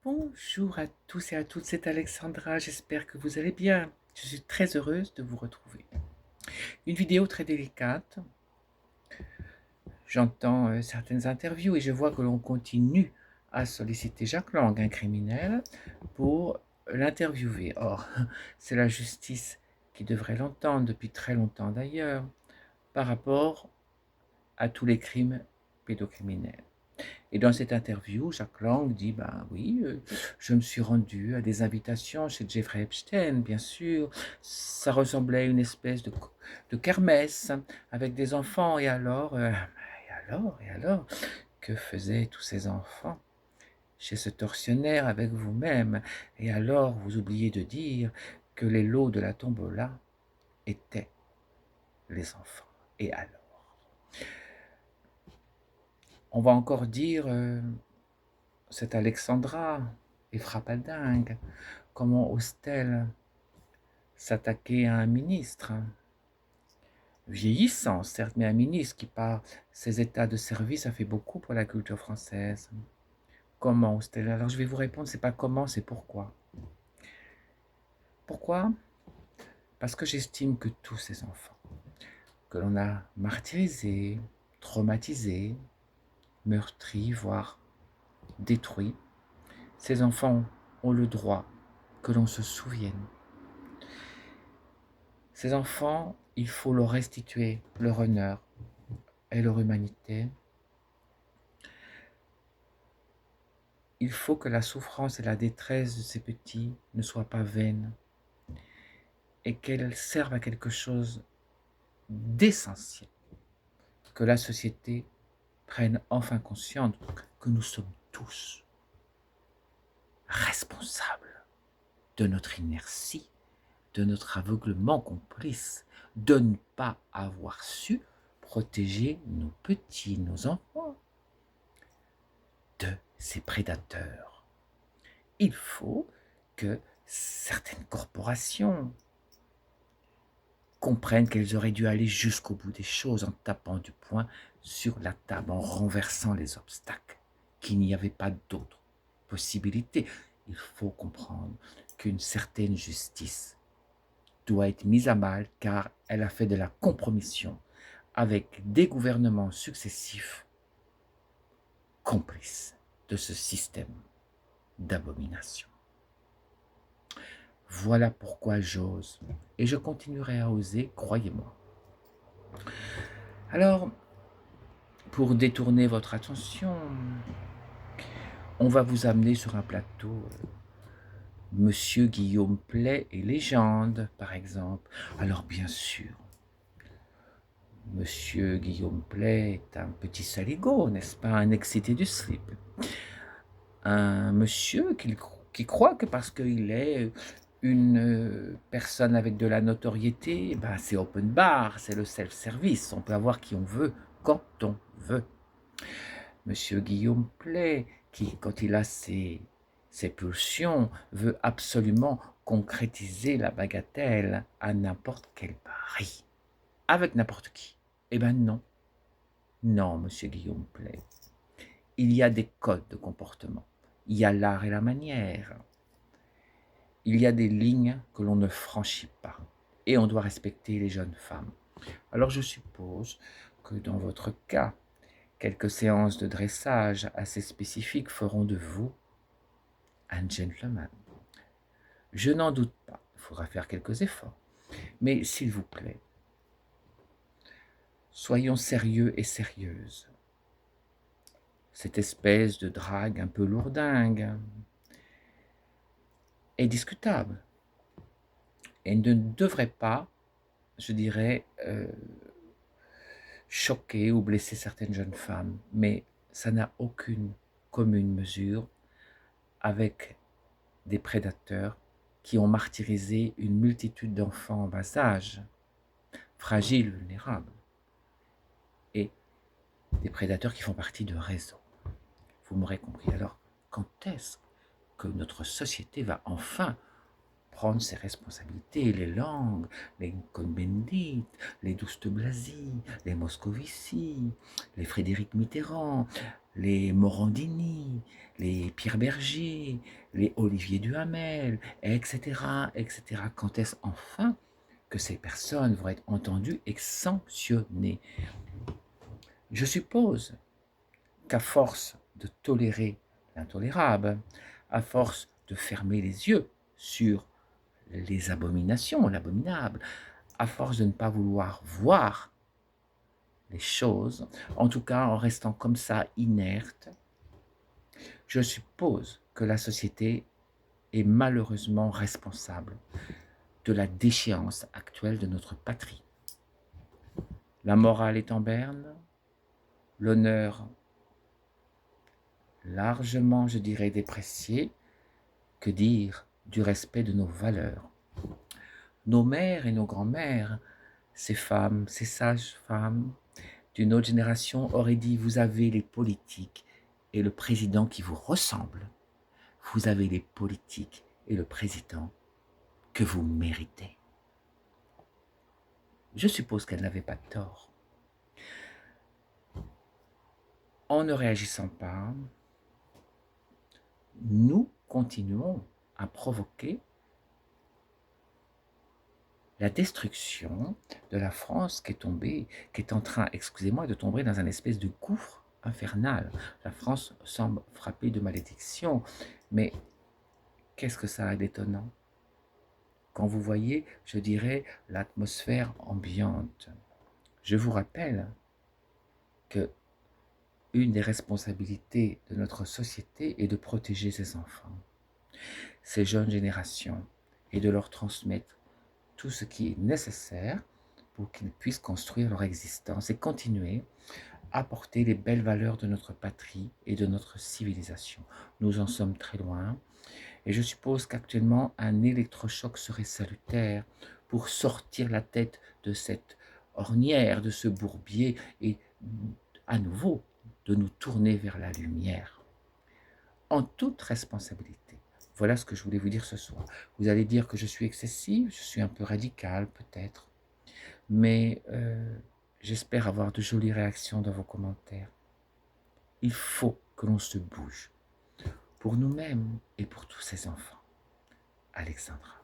Bonjour à tous et à toutes, c'est Alexandra, j'espère que vous allez bien. Je suis très heureuse de vous retrouver. Une vidéo très délicate. J'entends certaines interviews et je vois que l'on continue à solliciter Jacques Lang, un criminel, pour l'interviewer. Or, c'est la justice qui devrait l'entendre depuis très longtemps d'ailleurs, par rapport à tous les crimes pédocriminels. Et dans cette interview, Jacques Lang dit, ben oui, je me suis rendu à des invitations chez Jeffrey Epstein, bien sûr. Ça ressemblait à une espèce de kermesse avec des enfants. Et alors, que faisaient tous ces enfants chez ce tortionnaire avec vous-même? Et alors, vous oubliez de dire que les lots de la tombola étaient les enfants. Et alors? On va encore dire, cette Alexandra est frappadingue. Comment ose-t-elle s'attaquer à un ministre vieillissant, certes, mais un ministre qui, par ses états de service, a fait beaucoup pour la culture française. Comment ose-t-elle? Alors je vais vous répondre, c'est pas comment, c'est pourquoi. Pourquoi? Parce que j'estime que tous ces enfants, que l'on a martyrisés, traumatisés, meurtris, voire détruits, ces enfants ont le droit que l'on se souvienne. Ces enfants, il faut leur restituer leur honneur et leur humanité. Il faut que la souffrance et la détresse de ces petits ne soient pas vaines et qu'elles servent à quelque chose d'essentiel, que la société prenne enfin conscience que nous sommes tous responsables de notre inertie, de notre aveuglement complice, de ne pas avoir su protéger nos petits, nos enfants de ces prédateurs. Il faut que certaines corporations comprennent qu'elles auraient dû aller jusqu'au bout des choses en tapant du poing sur la table, en renversant les obstacles, qu'il n'y avait pas d'autre possibilité. Il faut comprendre qu'une certaine justice doit être mise à mal car elle a fait de la compromission avec des gouvernements successifs complices de ce système d'abomination. Voilà pourquoi j'ose, et je continuerai à oser, croyez-moi. Alors, pour détourner votre attention, on va vous amener sur un plateau Monsieur Guillaume Play et légende, par exemple. Alors bien sûr, Monsieur Guillaume Play est un petit saligaud, n'est-ce pas, un excité du slip. Un monsieur qui croit que parce qu'il est une personne avec de la notoriété, ben c'est open bar, c'est le self-service, on peut avoir qui on veut, quand on veut. Monsieur Guillaume Play, qui, quand il a ses pulsions, veut absolument concrétiser la bagatelle à n'importe quel prix, avec n'importe qui. Eh ben non, non, monsieur Guillaume Play. Il y a des codes de comportement, il y a l'art et la manière, il y a des lignes que l'on ne franchit pas, et on doit respecter les jeunes femmes. Alors je suppose que dans votre cas, quelques séances de dressage assez spécifiques feront de vous un gentleman. Je n'en doute pas, il faudra faire quelques efforts. Mais s'il vous plaît, soyons sérieux et sérieuses. Cette espèce de drague un peu lourdingue est discutable et ne devrait pas, je dirais, choquer ou blesser certaines jeunes femmes. Mais ça n'a aucune commune mesure avec des prédateurs qui ont martyrisé une multitude d'enfants en bas âge, fragiles, vulnérables, et des prédateurs qui font partie de réseaux. Vous m'aurez compris. Alors, quand est-ce que notre société va enfin prendre ses responsabilités. Les langues, les Cohn-Bendit, les Douste Blazy, les Moscovici, les Frédéric Mitterrand, les Morandini, les Pierre Berger, les Olivier Duhamel, etc., etc. Quand est-ce enfin que ces personnes vont être entendues et sanctionnées? Je suppose qu'à force de tolérer l'intolérable, à force de fermer les yeux sur les abominations, l'abominable, à force de ne pas vouloir voir les choses, en tout cas en restant comme ça inerte, je suppose que la société est malheureusement responsable de la déchéance actuelle de notre patrie. La morale est en berne, l'honneur largement, je dirais, déprécié, que dire du respect de nos valeurs? Nos mères et nos grands-mères, ces femmes, ces sages femmes d'une autre génération auraient dit: vous avez les politiques et le président qui vous ressemblent. Vous avez les politiques et le président que vous méritez. Je suppose qu'elles n'avaient pas tort. En ne réagissant pas, nous continuons à provoquer la destruction de la France qui est tombée, qui est en train, excusez-moi, de tomber dans un espèce de gouffre infernal. La France semble frappée de malédiction, mais qu'est-ce que ça a d'étonnant? Quand vous voyez, je dirais, l'atmosphère ambiante. Je vous rappelle que une des responsabilités de notre société est de protéger ses enfants, ces jeunes générations, et de leur transmettre tout ce qui est nécessaire pour qu'ils puissent construire leur existence et continuer à porter les belles valeurs de notre patrie et de notre civilisation. Nous en sommes très loin et je suppose qu'actuellement un électrochoc serait salutaire pour sortir la tête de cette ornière, de ce bourbier et à nouveau de nous tourner vers la lumière en toute responsabilité. Voilà ce que je voulais vous dire ce soir. Vous allez dire que je suis excessive, je suis un peu radical peut-être, mais j'espère avoir de jolies réactions dans vos commentaires. Il faut que l'on se bouge pour nous-mêmes et pour tous ces enfants. Alexandra.